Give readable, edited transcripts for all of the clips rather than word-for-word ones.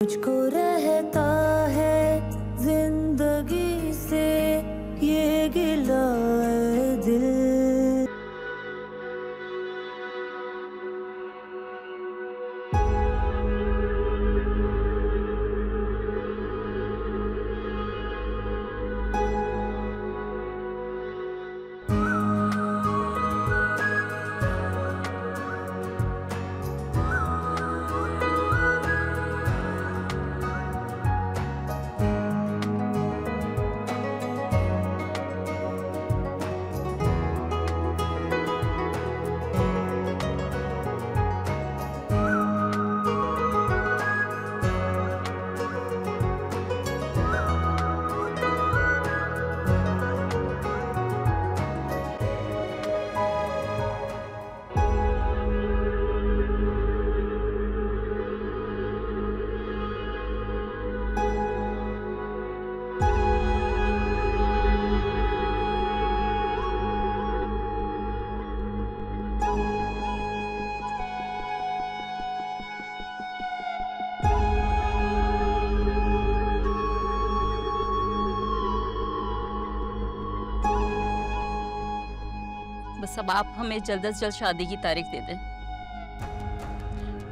मुझको रहता है जिंदगी से ये गिला है दिल। बस अब आप हमें जल्द से जल्द शादी की तारीख दे दें।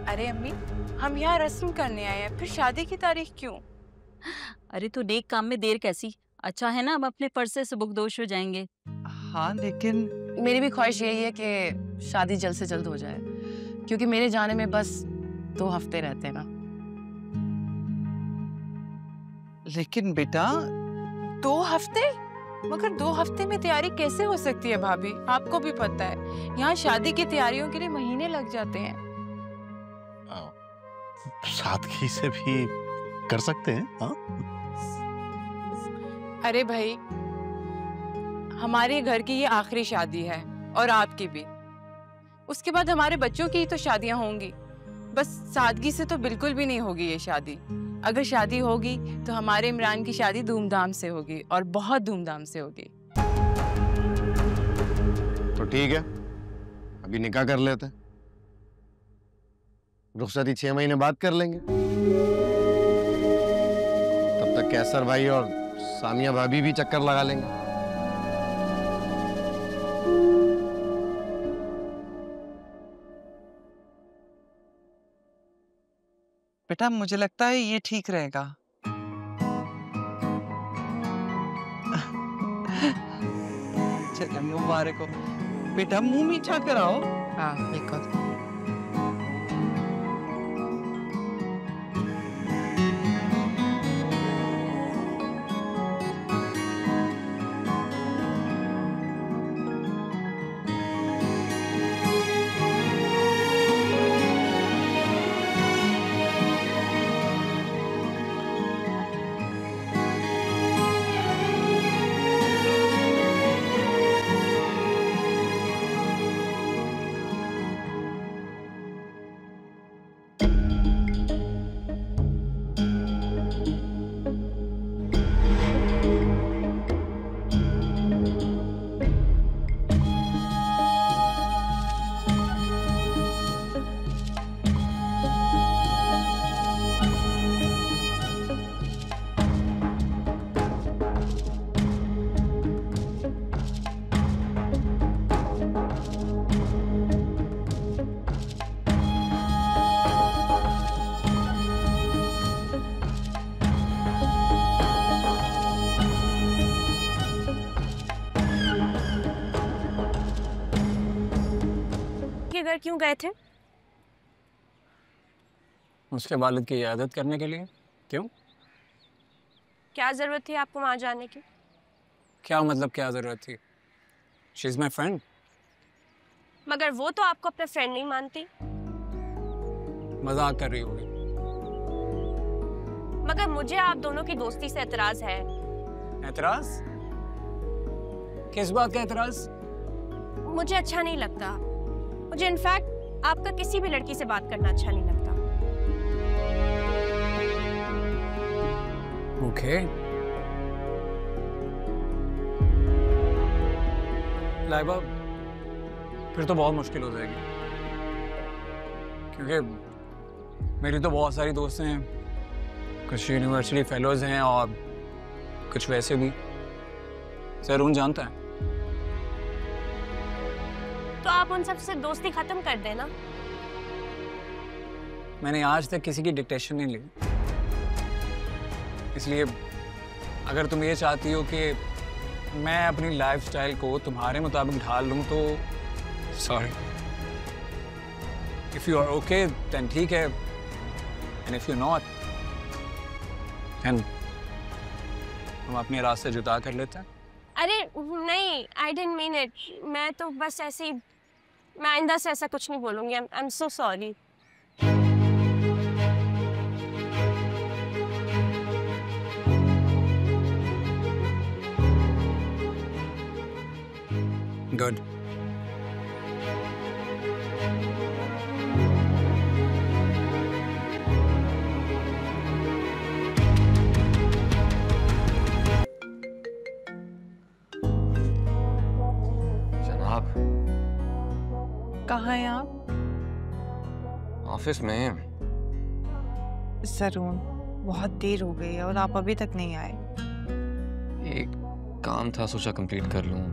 अरे अम्मी, हम यहाँ रस्म करने आए हैं, फिर शादी की तारीख क्यों? अरे तो नेक काम में देर कैसी? अच्छा है ना, हम अपने फर्ज से सबकदोश हो जाएंगे। हाँ लेकिन मेरी भी ख्वाहिश यही है कि शादी जल्द से जल्द हो जाए, क्योंकि मेरे जाने में बस 2 हफ्ते रहते हैं ना। लेकिन बेटा 2 हफ्ते? मगर 2 हफ्ते में तैयारी कैसे हो सकती है भाभी? आपको भी पता है यहाँ शादी की तैयारियों के लिए महीने लग जाते हैं। सादगी से भी कर सकते हैं। हाँ? अरे भाई, हमारे घर की ये आखिरी शादी है और आपकी भी। उसके बाद हमारे बच्चों की ही तो शादियां होंगी। बस सादगी से तो बिल्कुल भी नहीं होगी ये शादी। अगर शादी होगी तो हमारे इमरान की शादी धूमधाम से होगी, और बहुत धूमधाम से होगी। तो ठीक है, अभी निकाह कर लेते हैं। रुखसती 6 महीने बाद कर लेंगे। तब तक कैसर भाई और सामिया भाभी भी चक्कर लगा लेंगे। बेटा मुझे लगता है ये ठीक रहेगा। चलो मुबारक हो बेटा, मुंह मीठा कराओ। हाँ बिल्कुल। घर क्यों गए थे? उसके वालिद की इयादत करने के लिए। क्यों? क्या जरूरत थी आपको वहां जाने की? क्या मतलब क्या जरूरत थी? She is my friend. मगर वो तो आपको अपना फ्रेंड नहीं मानती। मजाक कर रही होगी। मगर मुझे आप दोनों की दोस्ती से एतराज है। एतराज? किस बात का एतराज? मुझे अच्छा नहीं लगता। मुझे इनफैक्ट आपका किसी भी लड़की से बात करना अच्छा नहीं लगता। ओके। लाइबा, फिर तो बहुत मुश्किल हो जाएगी, क्योंकि मेरी तो बहुत सारी दोस्तें हैं कुछ यूनिवर्सिटी फेलोज हैं और कुछ वैसे भी। सरून जानता है। तो आप उन सब से दोस्ती खत्म कर देना। मैंने आज तक किसी की डिक्टेशन नहीं ली, इसलिए अगर तुम ये चाहती हो कि मैं अपनी लाइफस्टाइल को तुम्हारे मुताबिक ढाल लूं तो sorry. If you are okay then ठीक है, and if you not then हम अपने रास्ते जुदा कर लेते हैं। अरे नहीं, आई डिडंट मीन इट। मैं तो बस ऐसे ही, मैं आइंदा से ऐसा कुछ नहीं बोलूंगी। I am so sorry. Good. जनाब, कहाँ हैं आप? ऑफिस में। सरून, बहुत देर हो गई है और आप अभी तक नहीं आए। एक काम था, सोचा कंप्लीट कर लूं।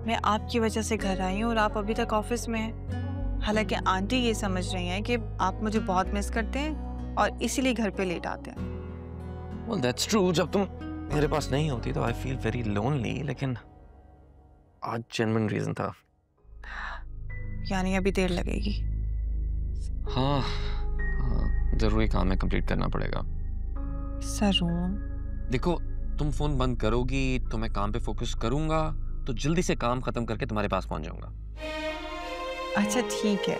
मैं आपकी वजह से घर आई हूँ और आप अभी तक ऑफिस में हैं। हालांकि आंटी ये समझ रही हैं कि आप मुझे बहुत मिस करते हैं और इसीलिए घर पे लेट आते हैं। Well, that's true। जब तुम मेरे पास नहीं होती तो आई फील वेरी लोनली, लेकिन आज जेन्युइन रीजन था। यानी अभी देर लगेगी? हाँ, जरूरी काम है, कंप्लीट करना पड़ेगा। सरून, देखो, तुम फोन बंद करोगी तो मैं काम पे फोकस करूंगा, तो जल्दी से काम खत्म करके तुम्हारे पास पहुंच जाऊंगा। अच्छा ठीक है,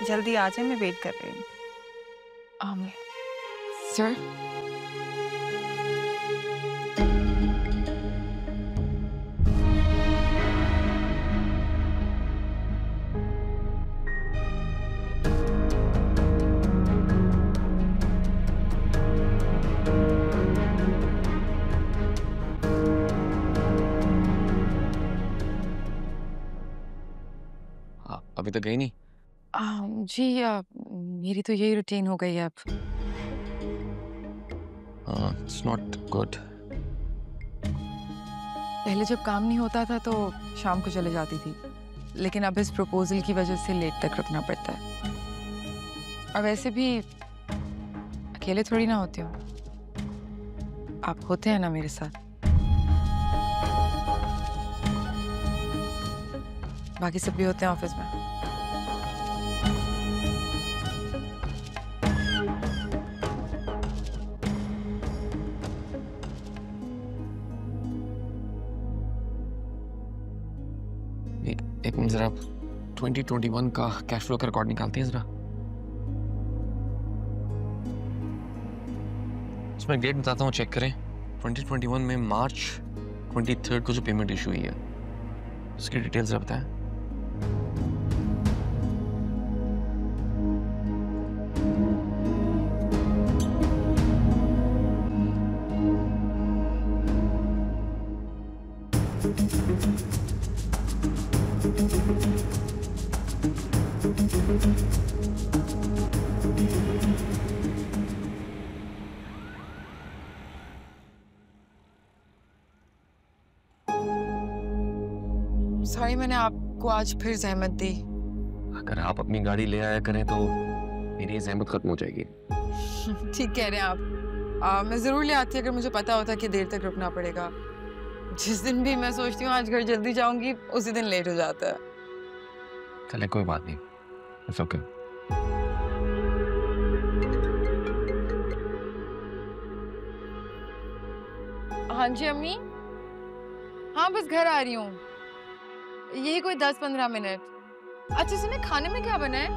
जल्दी आ जाए, मैं वेट कर रही हूँ। सर, अभी तक गई नहीं? जी मेरी तो यही रूटीन हो गई है अब। It's not good. पहले जब काम नहीं होता था तो शाम को चले जाती थी, लेकिन अब इस प्रपोजल की वजह से लेट तक रुकना पड़ता है। और वैसे भी अकेले थोड़ी ना होते हो, आप होते हैं ना मेरे साथ। बाकी सब भी होते हैं ऑफिस में। एक मिनट, जरा 2021 का कैश फ्लो का रिकॉर्ड निकालते हैं जरा। इसमें डेट बताता हूँ, चेक करें। 2021 में मार्च 23 को जो पेमेंट इशू हुई है, उसकी डिटेल्स जरा बताएं। सॉरी, मैंने आपको आज फिर ज़हमत दी। अगर आप अपनी गाड़ी ले आया करें तो मेरी ज़हमत खत्म हो जाएगी। ठीक कह रहे हैं आप। मैं ज़रूर ले आती अगर मुझे पता होता कि देर तक रुकना पड़ेगा। जिस दिन भी मैं सोचती हूँ आज घर जल्दी जाऊंगी, उसी दिन लेट हो जाता है। चले, कोई बात नहीं, इट्स ओके। हाँ जी अम्मी, हाँ बस घर आ रही हूँ, यही कोई 10-15 मिनट। अच्छा सुनिए, खाने में क्या बना है?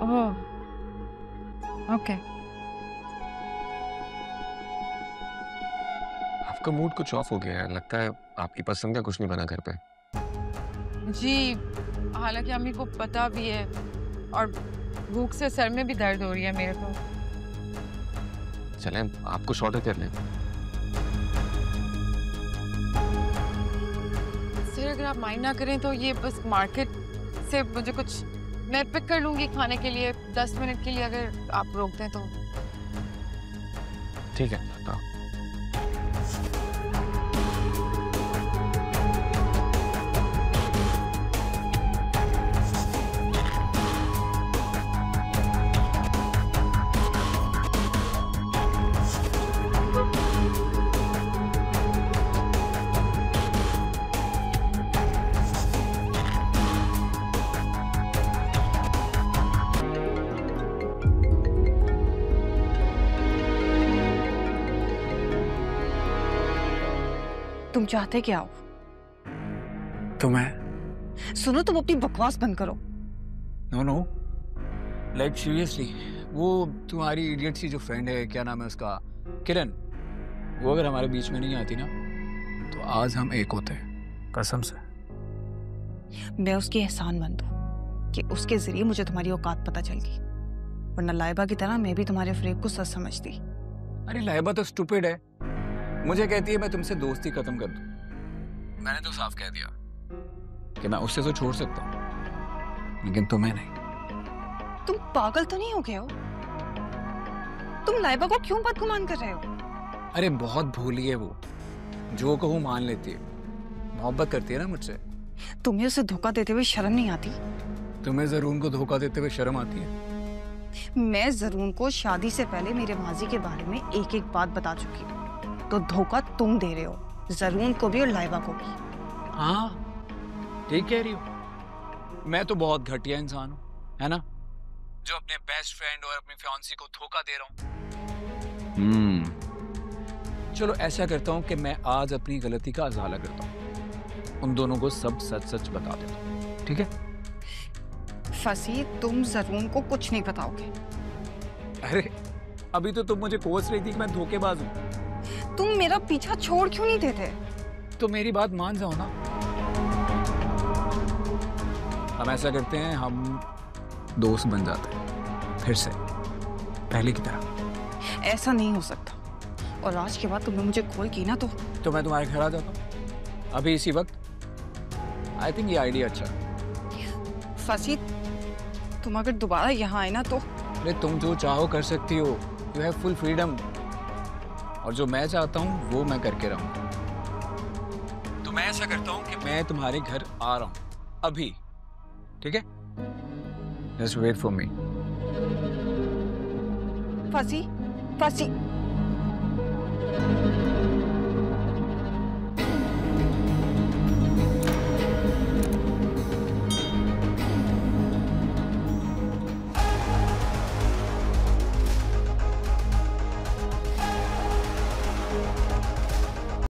Oh okay. आपका मूड कुछ ऑफ हो गया है, लगता है आपकी पसंद का कुछ नहीं बना घर पे। जी, हालांकि अम्मी को पता भी है और भूख से सर में भी दर्द हो रही है मेरे को। चलें, आप कुछ ऑर्डर कर लें। सर अगर आप माइंड ना करें तो ये बस मार्केट से मुझे कुछ मैं पिक कर लूंगी खाने के लिए 10 मिनट के लिए, अगर आप रोक दें तो। ठीक है, हाँ। तुम चाहते क्या हो? तो मैं सुनो, तुम अपनी बकवास बंद करो। नो लाइक सीरियसली, वो तुम्हारी इडियट सी जो फ्रेंड है, क्या नाम है उसका, किरण, वो अगर हमारे बीच में नहीं आती ना तो आज हम एक होते, कसम से। मैं उसकी एहसानमंद हूँ कि उसके जरिए मुझे तुम्हारी औकात पता चल गई, वरना लाइबा की तरह मैं भी तुम्हारे फ्रेब को सच समझती। अरे लाइबा तो स्टूपिड है, मुझे कहती है मैं तुमसे दोस्ती खत्म कर दूं। मैंने तो साफ कह दिया कि मैं उससे तो छोड़ सकता हूं, लेकिन तुम्हें नहीं। तुम पागल तो नहीं हो गए हो? तुम लाइबा को क्यों बदगुमान कर रहे हो? अरे बहुत भोली है वो, जो कहूँ मान लेती है, मोहब्बत करती है ना मुझसे। तुम्हें उसे धोखा देते हुए शर्म नहीं आती? तुम्हें जरून को धोखा देते हुए शर्म आती है? मैं जरून को शादी से पहले मेरे माजी के बारे में एक एक बात बता चुकी हूँ, तो धोखा तुम दे रहे हो, जरून को भी और लाइबा को भी। हाँ ठीक कह रही हो, मैं तो बहुत घटिया इंसान हूँ, है ना, जो अपने बेस्ट फ्रेंड और अपनी फियांसी को धोखा दे रहा हूँ। चलो ऐसा करता हूँ कि मैं आज अपनी गलती का अज़ाला करता हूँ, उन दोनों को सब सच सच बता देता हूँ, ठीक है? फसी, तुम जरून को कुछ नहीं बताओगे। अरे अभी तो तुम मुझे कोस रही थी कि मैं धोखेबाज हूँ। तुम मेरा पीछा छोड़ क्यों नहीं देते? तो मेरी बात मान जाओ ना। हम ऐसा करते हैं, हम दोस्त बन जाते हैं फिर से, पहले की तरह। ऐसा नहीं हो सकता, और आज के बाद तुमने मुझे कॉल की ना तो मैं तुम्हारे घर आ जाता हूँ अभी इसी वक्त। आई थिंक ये आइडिया अच्छा है। फसी, तुम अगर दोबारा यहाँ आए ना तो। अरे तुम जो चाहो कर सकती हो, यू हैव फुल फ्रीडम, और जो मैं चाहता हूँ वो मैं करके रहूँगा। तो मैं ऐसा करता हूँ कि मैं तुम्हारे घर आ रहा हूँ अभी, ठीक है? Just wait for me. फसी, फसी।